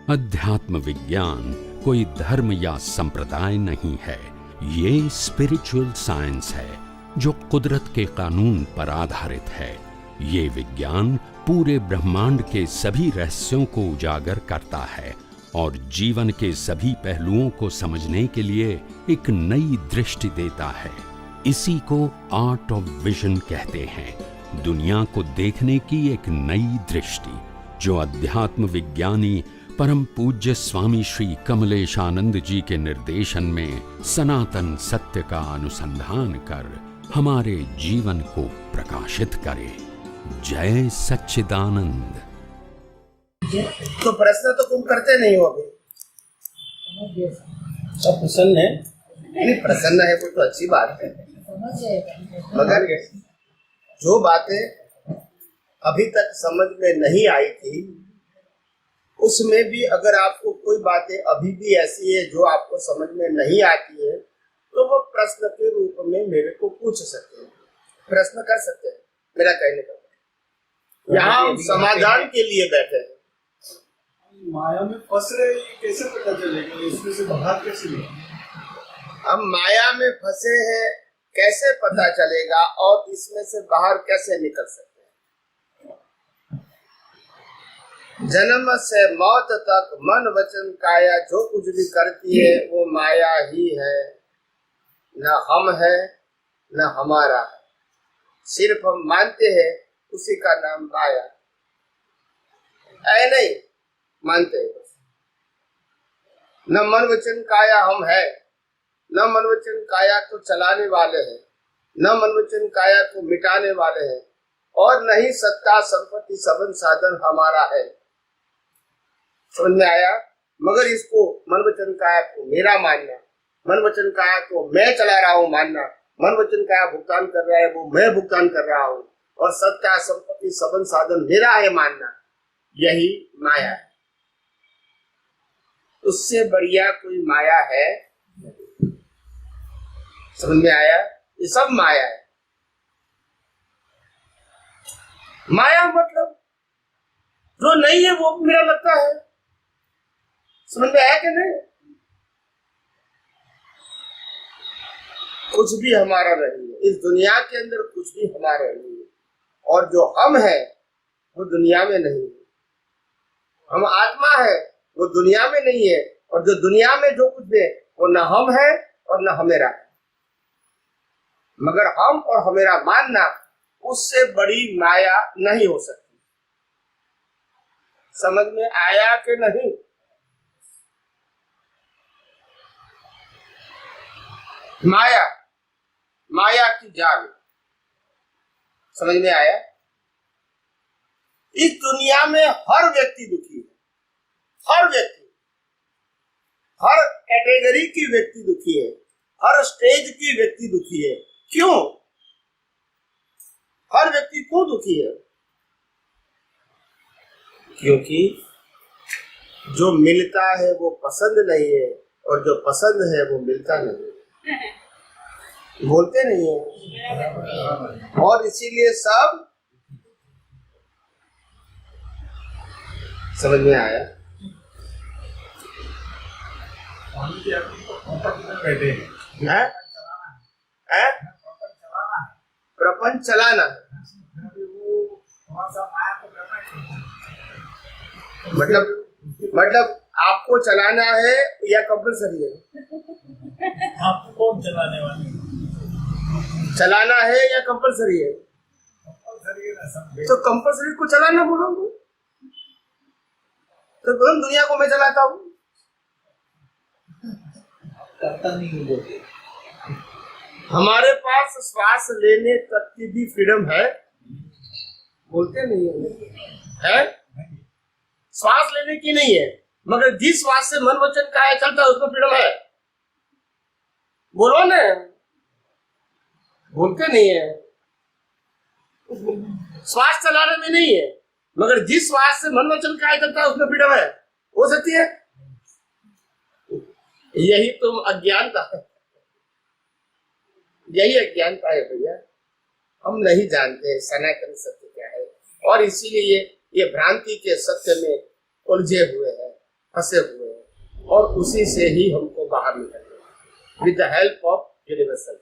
अध्यात्म विज्ञान कोई धर्म या संप्रदाय नहीं है, ये स्पिरिचुअल साइंस है जो कुदरत के कानून पर आधारित है। ये विज्ञान पूरे ब्रह्मांड के सभी रहस्यों को उजागर करता है और जीवन के सभी पहलुओं को समझने के लिए एक नई दृष्टि देता है। इसी को आर्ट ऑफ विजन कहते हैं, दुनिया को देखने की एक नई दृष्टि, जो अध्यात्म विज्ञानी परम पूज्य स्वामी श्री कमलेशानंद जी के निर्देशन में सनातन सत्य का अनुसंधान कर हमारे जीवन को प्रकाशित करे। जय सच्चिदानंद। तो प्रश्न तो तुम करते नहीं हो अभी, सब प्रसन्न है। नहीं, प्रसन्न है वो तो अच्छी बात है, मगर जो बातें अभी तक समझ में नहीं आई थी, उसमें भी अगर आपको कोई बातें अभी भी ऐसी है जो आपको समझ में नहीं आती है, तो वो प्रश्न के रूप में मेरे को पूछ सकते हैं, प्रश्न कर सकते हैं। मेरा कहने का यहाँ हम समाधान के लिए बैठे हैं। माया में फंस रहे, कैसे पता चलेगा? इसमें से बाहर कैसे निकलेंगे? हम माया में फंसे हैं, कैसे पता चलेगा? और इसमें से बाहर कैसे निकल सकते हैं? जन्म से मौत तक मन वचन काया जो कुछ भी करती है वो माया ही है, न हम है न हमारा है। सिर्फ हम मानते हैं, उसी का नाम माया है। नहीं मानते हैं, न मन वचन काया हम है, न मन वचन काया को चलाने वाले हैं, न मन वचन काया को मिटाने वाले हैं, और नहीं सत्ता संपत्ति सबन साधन हमारा है। समझ में आया? मगर इसको मन वचन काया को मेरा मानना, मन वचन काया को मैं चला रहा हूँ मानना, मन वचन काया भुगतान कर रहा है वो मैं भुगतान कर रहा हूँ, और सत्ता संपत्ति सबन साधन मेरा है मानना, यही माया है। उससे बढ़िया कोई माया है? समझ में आया? ये सब माया है। माया मतलब जो नहीं है वो मेरा लगता है। समझ में आया कि नहीं? कुछ भी हमारा नहीं है, इस दुनिया के अंदर कुछ भी हमारा नहीं है, और जो हम है वो दुनिया में नहीं है। हम आत्मा है, वो दुनिया में नहीं है, और जो दुनिया में जो कुछ है वो न हम है और न हमेरा है। मगर हम और हमेरा मानना, उससे बड़ी माया नहीं हो सकती। समझ में आया कि नहीं? माया, माया की जाल। समझ में आया? इस दुनिया में हर व्यक्ति दुखी है, हर व्यक्ति, हर कैटेगरी की व्यक्ति दुखी है, हर स्टेज की व्यक्ति दुखी है। क्यों? हर व्यक्ति क्यों दुखी है? क्योंकि जो मिलता है वो पसंद नहीं है, और जो पसंद है वो मिलता नहीं है। बोलते नहीं है, और इसीलिए सब। समझ में आया? प्रपंच चलाना है, मतलब आपको चलाना है या कंपल्सरी है? आपको कौन चलाने वाले? चलाना है या कंपल्सरी है? तो कंपल्सरी को चलाना बोलोगे तो दुनिया को मैं चलाता हूँ, करता नहीं बोलते। हमारे पास श्वास लेने तक की भी फ्रीडम है। बोलते नहीं है? श्वास लेने की नहीं है, मगर जिस श्वास से मन वचन काया चलता है उसमें फ्रीडम है। बोलो ना, बोलते नहीं है। श्वास चलाने में नहीं है, मगर जिस श्वास से मन वचन काया चलता है उसमें फ्रीडम है। हो सकती है? यही तुम अज्ञानता है, यही अज्ञानता है भैया। हम नहीं जानते सनातन सत्य क्या है, और इसीलिए ये भ्रांति के सत्य में उलझे हुए हैं। फंसे हुए हैं और उसी से ही हमको बाहर निकलना with the help of universal.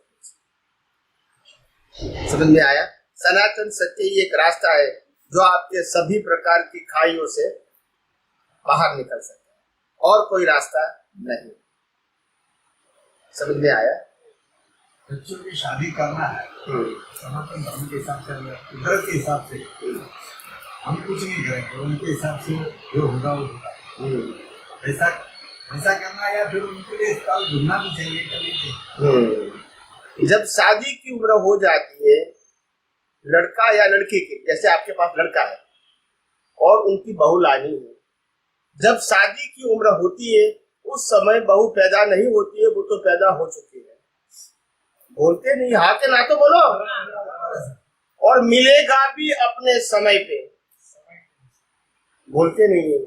समझ में आया? सनातन सत्य ही एक रास्ता है जो आपके सभी प्रकार की खाइयों से बाहर निकल सकता है और कोई रास्ता नहीं। समझ में आया? बच्चों की शादी करना है सनातन धर्म के हिसाब से, कुदरत के हिसाब से हम कुछ नहीं करेंगे, उनके हिसाब से जो होगा वो होगा। ऐसा ऐसा करना या फिर उनके लिए स्थल ढूंढना भी चाहिए कभी। जब शादी की उम्र हो जाती है लड़का या लड़की की, जैसे आपके पास लड़का है और उनकी बहू लानी है, जब शादी की उम्र होती है उस समय बहू पैदा नहीं होती है, वो तो पैदा हो चुकी है। बोलते नहीं, हाँ के ना तो बोलो। और मिलेगा भी अपने समय पे, बोलते नहीं है।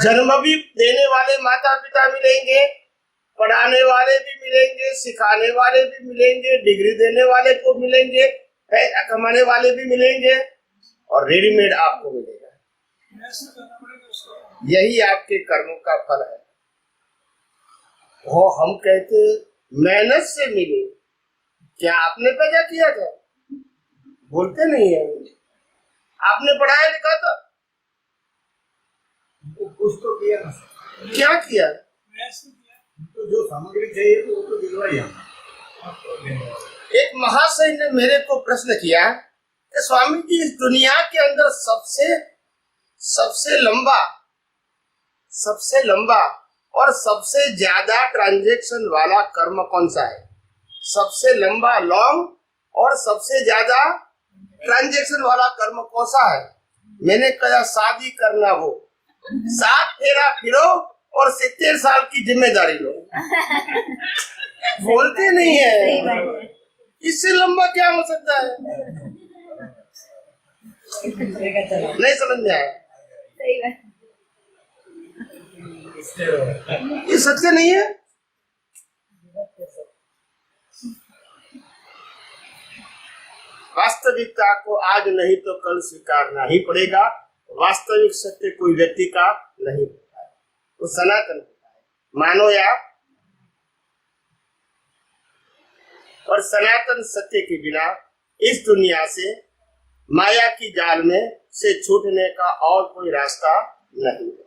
जन्म भी देने वाले माता पिता मिलेंगे, पढ़ाने वाले भी मिलेंगे, सिखाने वाले भी मिलेंगे, डिग्री देने वाले को मिलेंगे, पैसा कमाने वाले भी मिलेंगे और रेडीमेड आपको मिलेगा। यही आपके कर्मों का फल है। वो हम कहते मेहनत से मिले, क्या आपने पैदा किया था? बोलते नहीं है। आपने पढ़ाया लिखा था? कुछ तो किया ना। क्या किया? तो जो सामग्री चाहिए तो वो तो दिलवाई हम। एक महाशय ने मेरे को प्रश्न किया कि स्वामी जी इस दुनिया के अंदर सबसे लंबा और सबसे ज्यादा ट्रांजैक्शन वाला कर्म कौन सा है? सबसे लंबा लॉन्ग और सबसे ज्यादा ट्रांजैक्शन वाला कर्म कौन सा है? मैंने कहा शादी करना हो, 7 फेरा फिरो और 70 साल की जिम्मेदारी लो। बोलते नहीं है। इससे लंबा क्या हो सकता है? नहीं समझ में आया? ये सत्य नहीं है। वास्तविकता को आज नहीं तो कल स्वीकारना ही पड़ेगा। वास्तविक सत्य कोई व्यक्ति का नहीं होता है, वो सनातन होता है, मानो या। और सनातन सत्य के बिना इस दुनिया से माया की जाल में से छूटने का और कोई रास्ता नहीं है।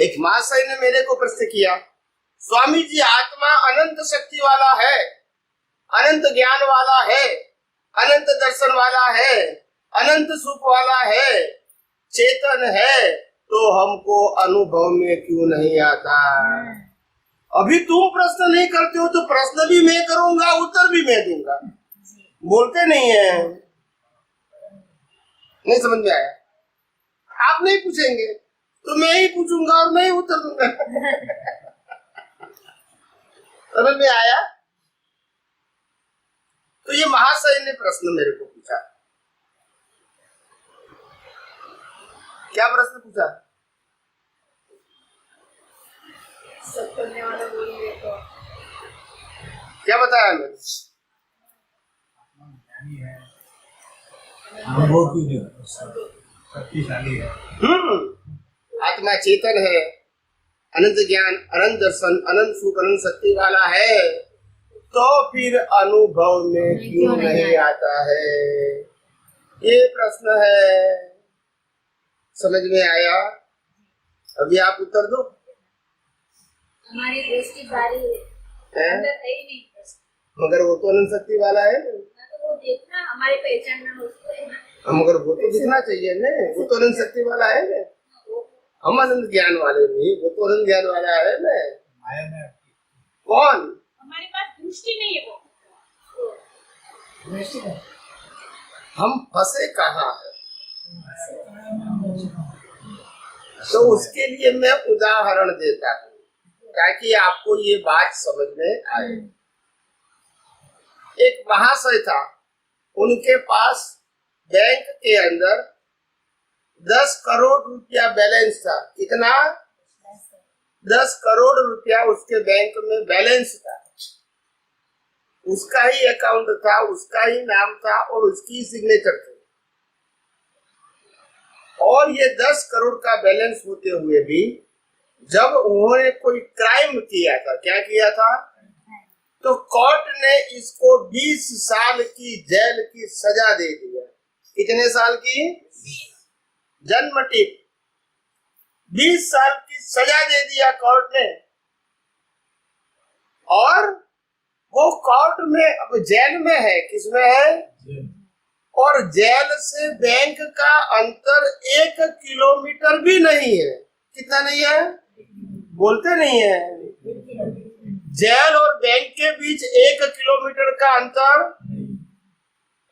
एक महाशय ने मेरे को प्रश्न किया, स्वामी जी आत्मा अनंत शक्ति वाला है, अनंत ज्ञान वाला है, अनंत दर्शन वाला है, अनंत सुख वाला है, चेतन है, तो हमको अनुभव में क्यों नहीं आता? अभी तुम प्रश्न नहीं करते हो तो प्रश्न भी मैं करूंगा, उत्तर भी मैं दूंगा। बोलते नहीं है। नहीं समझ में आया? आप नहीं पूछेंगे तो मैं ही पूछूंगा और मैं ही उत्तर दूंगा। समझ में आया? तो ये महाशय ने प्रश्न मेरे को पूछा। क्या प्रश्न पूछा? सब करने वाला बोलिए तो क्या बताया मैंने? शक्तिशाली है। आत्मा चेतन है, अनंत ज्ञान, अनंत दर्शन, अनंत सुख, अनंत शक्ति वाला है, तो फिर अनुभव में क्यों नहीं आता है? ये प्रश्न है। समझ में आया? अभी आप उत्तर दो। हमारी दृष्टि बारी है, अंदर है ही नहीं प्रश्न। मगर वो तो अनंत शक्ति वाला है ना, तो वो देखना हमारे पहचानना उसको है ना। मगर वो तो दिखना चाहिए ना, वो तो अनंत शक्ति वाला है ना। हम अनंत ज्ञान वाले नहीं, वो तो अनंत ज्ञान वाला है ना। माया में कौन? हमारे पास दृष्टि नहीं है। वो हम फंसे कहाँ है? तो उसके लिए मैं उदाहरण देता हूँ ताकि आपको ये बात समझ में आए। एक महाशय था, उनके पास बैंक के अंदर 10 करोड़ रुपया बैलेंस था। कितना? 10 करोड़ रुपया उसके बैंक में बैलेंस था। उसका ही अकाउंट था, उसका ही नाम था और उसकी सिग्नेचर थी। और ये 10 करोड़ का बैलेंस होते हुए भी जब उन्होंने कोई क्राइम किया था, क्या किया था, तो कोर्ट ने इसको 20 साल की जेल की सजा दे दिया। कितने साल की? जन्म टिप 20 साल की सजा दे दिया कोर्ट ने। और वो कोर्ट में, अब जेल में है, किसमें है? और जेल से बैंक का अंतर 1 किलोमीटर भी नहीं है। कितना नहीं है? बोलते नहीं है। जेल और बैंक के बीच 1 किलोमीटर का अंतर।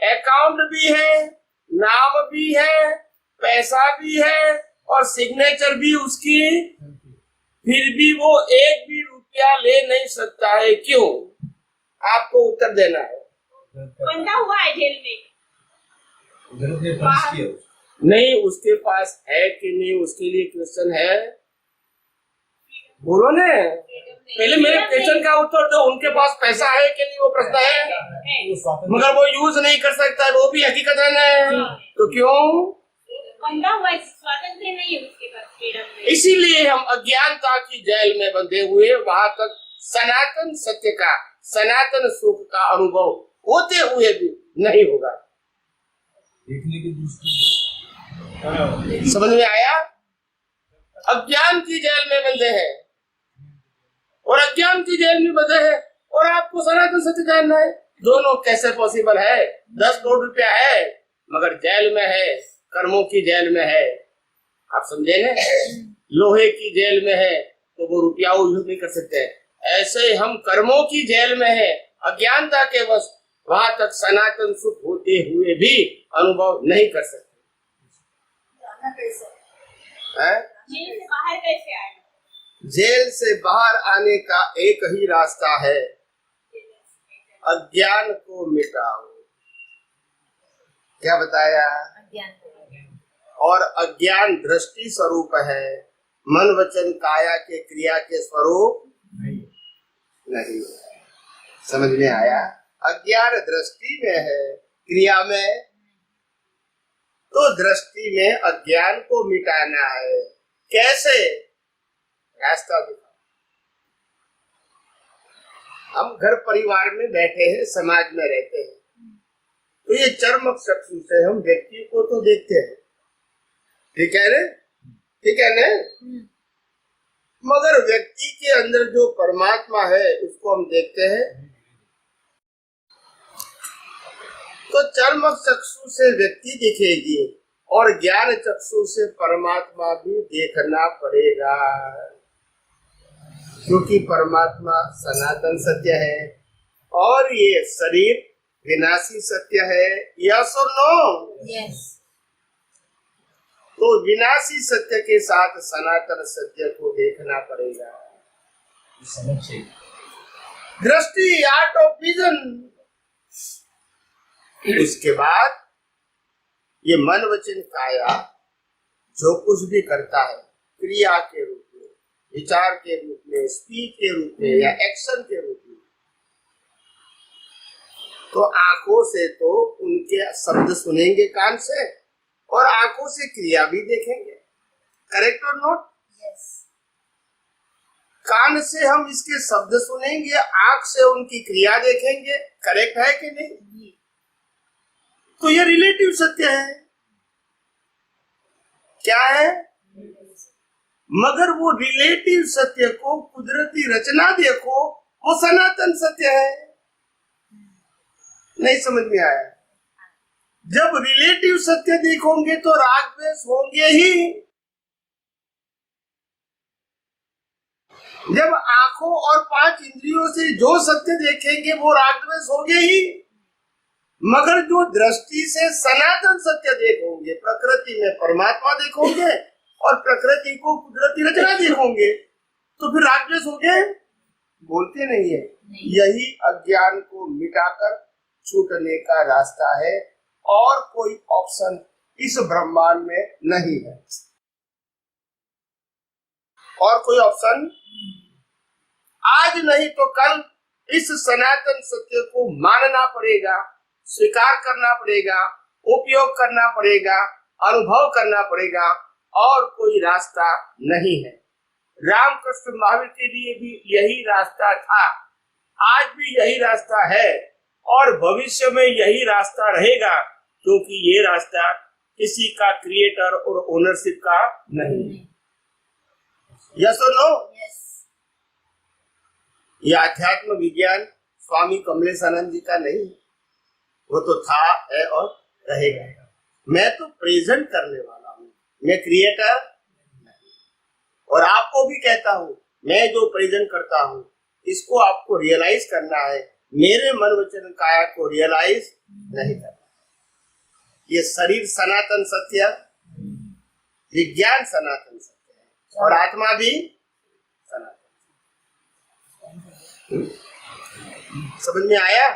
अकाउंट भी है, नाम भी है, पैसा भी है और सिग्नेचर भी उसकी, फिर भी वो 1 भी रुपया ले नहीं सकता है। क्यों? आपको उत्तर देना है। बंधा हुआ है जेल में, नहीं, उसके पास है कि नहीं, उसके लिए क्वेश्चन है। बोलो ने, पहले मेरे क्वेश्चन का उत्तर दो। उनके पास पैसा है कि नहीं, वो प्रश्न है, मगर वो यूज नहीं कर सकता है, वो भी हकीकत है ना। तो क्यों? बंधा हुआ है, स्वातंत्र नहीं है उसके पास, फ्रीडम नहीं। इसीलिए हम अज्ञानता की जेल में बंधे हुए वहां तक सनातन सत्य का, सनातन सुख का अनुभव होते हुए भी नहीं होगा। देखने की दृष्टि समझ में आया? अज्ञान की जेल में बंधे हैं और अज्ञान की जेल में बंधे हैं और आपको सनातन सत्य जानना है। दोनों कैसे पॉसिबल है? 10 करोड़ रुपया है मगर जेल में है, कर्मों की जेल में है। आप समझे ना? लोहे की जेल में है तो वो रुपया यूज नहीं कर सकते। ऐसे हम कर्मों की जेल में है, अज्ञानता के वश वहां तक सनातन सुख होते हुए भी अनुभव नहीं कर सकते। जेल से बाहर कैसे आए? जेल से बाहर आने का एक ही रास्ता है, अज्ञान को मिटाओ। क्या बताया? और अज्ञान दृष्टि स्वरूप है, मन वचन काया के क्रिया के स्वरूप नहीं। समझ में आया? अज्ञान दृष्टि में है, क्रिया में। तो दृष्टि में अज्ञान को मिटाना है। कैसे? रास्ता दिखाओ। हम घर परिवार में बैठे हैं, समाज में रहते हैं, तो ये चर्म चक्षु से हम व्यक्ति को तो देखते हैं, ठीक है ना? ठीक है ना? मगर व्यक्ति के अंदर जो परमात्मा है उसको हम देखते हैं। तो चर्म चक्षु से व्यक्ति दिखेगी और ज्ञान चक्षु से परमात्मा भी देखना पड़ेगा, क्योंकि परमात्मा सनातन सत्य है और ये शरीर विनाशी सत्य है। यस और नो? यस। तो विनाशी सत्य के साथ सनातन सत्य को देखना पड़ेगा। दृष्टि, आर्ट ऑफ विजन। उसके बाद ये मन वचन काया जो कुछ भी करता है, क्रिया के रूप में, विचार के रूप में, स्पीच के रूप में या एक्शन के रूप में, तो आंखों से तो उनके शब्द सुनेंगे कान से और आंखों से क्रिया भी देखेंगे। करेक्ट और नोट? यस। कान से हम इसके शब्द सुनेंगे, आंख से उनकी क्रिया देखेंगे। करेक्ट है कि नहीं? तो ये रिलेटिव सत्य है। क्या है? मगर वो रिलेटिव सत्य को कुदरती रचना देखो, वो सनातन सत्य है। नहीं समझ में आया? जब रिलेटिव सत्य देखोगे तो राग द्वेष होंगे ही। जब आंखों और 5 इंद्रियों से जो सत्य देखेंगे वो राग द्वेष होंगे ही। मगर जो दृष्टि से सनातन सत्य देखोगे, प्रकृति में परमात्मा देखोगे और प्रकृति को कुदरती रचना देखोगे, तो फिर राग द्वेष होंगे? बोलते नहीं है। यही अज्ञान को मिटाकर छूटने का रास्ता है और कोई ऑप्शन इस ब्रह्मांड में नहीं है। और कोई ऑप्शन आज नहीं तो कल इस सनातन सत्य को मानना पड़ेगा, स्वीकार करना पड़ेगा, उपयोग करना पड़ेगा, अनुभव करना पड़ेगा और कोई रास्ता नहीं है। रामकृष्ण महावीर के लिए भी यही रास्ता था, आज भी यही रास्ता है और भविष्य में यही रास्ता रहेगा, क्योंकि ये रास्ता किसी का क्रिएटर और ओनरशिप का नहीं है। यस और नो? ये अध्यात्म विज्ञान स्वामी कमलेशानंद जी का नहीं, वो तो था, है और रहेगा। मैं तो प्रेजेंट करने वाला हूँ, मैं क्रिएटर नहीं। और आपको भी कहता हूँ, मैं जो प्रेजेंट करता हूँ इसको आपको रियलाइज करना है, मेरे मन वचन काया को रियलाइज नहीं करना। ये शरीर सनातन सत्य, विज्ञान सनातन सत्य है और आत्मा भी सनातन। समझ में आया?